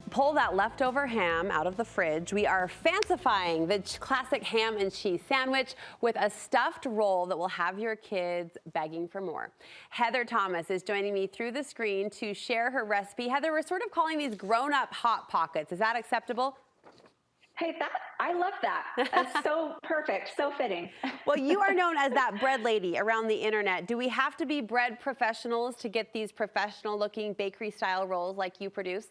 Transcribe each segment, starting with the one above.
pull that leftover ham out of the fridge. We are fancifying the classic ham and cheese sandwich with a stuffed roll that will have your kids begging for more. Heather Thomas is joining me through the screen to share her recipe. Heather, we're sort of calling these grown-up Hot Pockets. Is that acceptable? Hey, I love that. That's so perfect, so fitting. Well, you are known as that bread lady around the internet. Do we have to be bread professionals to get these professional-looking bakery-style rolls like you produce?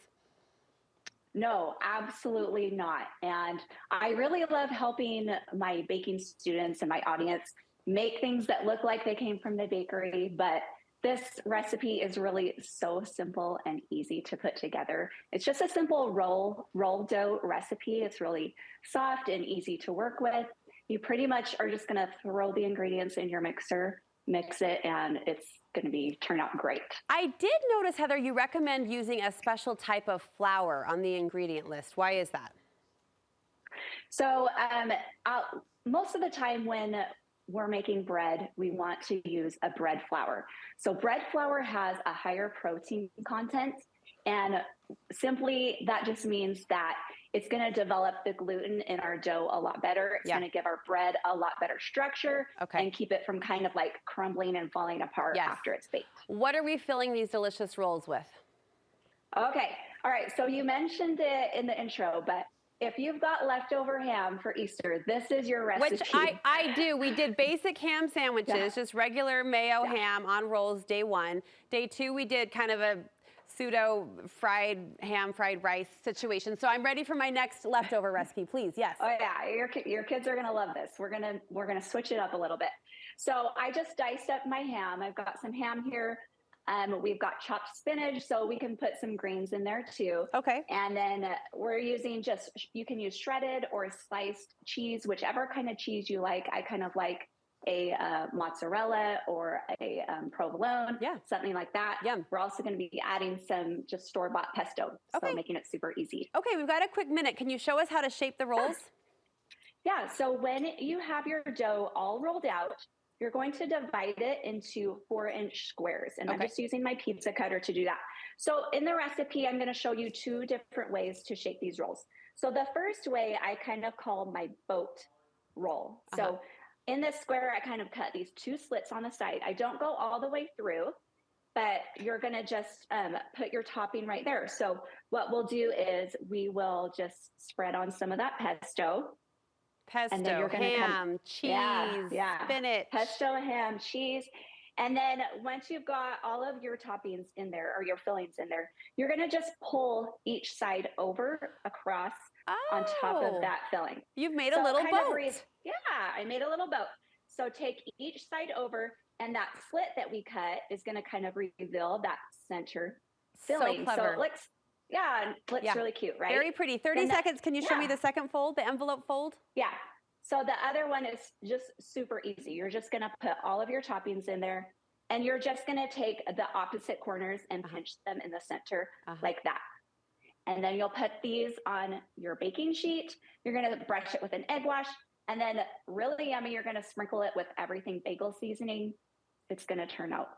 No, absolutely not. And I really love helping my baking students and my audience make things that look like they came from the bakery, but this recipe is really so simple and easy to put together. It's just a simple roll dough recipe. It's really soft and easy to work with. You pretty much are just going to throw the ingredients in your mixer, mix it, and it's going to turn out great. I did notice, Heather, you recommend using a special type of flour on the ingredient list. Why is that? So most of the time when we're making bread, we want to use a bread flour. So bread flour has a higher protein content, and simply that just means that it's going to develop the gluten in our dough a lot better. It's going to give our bread a lot better structure and keep it from kind of like crumbling and falling apart after it's baked. What are we filling these delicious rolls with? Okay. All right. So you mentioned it in the intro, but if you've got leftover ham for Easter, this is your recipe. Which I do. We did basic ham sandwiches, just regular mayo ham on rolls day one. Day two, we did kind of a pseudo fried ham, fried rice situation. So I'm ready for my next leftover recipe, please. Yes. Oh yeah, your kids are gonna love this. We're gonna switch it up a little bit. So I just diced up my ham. I've got some ham here. We've got chopped spinach, so we can put some greens in there too. Okay. And then we're using you can use shredded or sliced cheese, whichever kind of cheese you like. I kind of like a mozzarella or a provolone, something like that. Yum. We're also going to be adding some just store-bought pesto, so making it super easy. Okay, we've got a quick minute. Can you show us how to shape the rolls? Yeah, so when you have your dough all rolled out, you're going to divide it into 4-inch squares. And I'm just using my pizza cutter to do that. So in the recipe, I'm going to show you 2 different ways to shape these rolls. So the first way I kind of call my boat roll. So in this square, I kind of cut these 2 slits on the side. I don't go all the way through, but you're going to just put your topping right there. So what we'll do is we will just spread on some of that pesto. And then you're ham, cheese, spinach. Pesto, ham, cheese. And then once you've got all of your toppings in there, or your fillings in there, you're going to just pull each side over across on top of that filling. You've made a little boat. I made a little boat. So take each side over, and that slit that we cut is going to kind of reveal that center filling. So clever. So it looks really cute, right? Very pretty. 30 seconds. Can you show me the second fold, the envelope fold? Yeah. So the other one is just super easy. You're just going to put all of your toppings in there, and you're just going to take the opposite corners and pinch them in the center like that. And then you'll put these on your baking sheet. You're going to brush it with an egg wash, and then really yummy, you're going to sprinkle it with everything bagel seasoning. It's going to turn out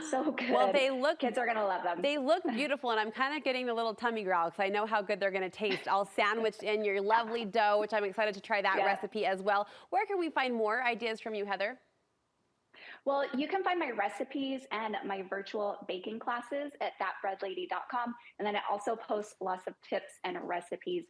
so good. Well, kids are going to love them. They look beautiful, and I'm kind of getting the little tummy growl because I know how good they're going to taste, all sandwiched in your lovely dough, which I'm excited to try that recipe as well. Where can we find more ideas from you, Heather? Well, you can find my recipes and my virtual baking classes at thatbreadlady.com. And then I also post lots of tips and recipes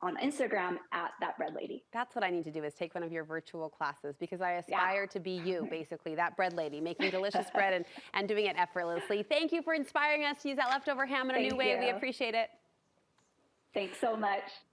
on Instagram at thatbreadlady. That's what I need to do, is take one of your virtual classes, because I aspire to be you, basically, that bread lady, making delicious bread and doing it effortlessly. Thank you for inspiring us to use that leftover ham in a new way. We appreciate it. Thanks so much.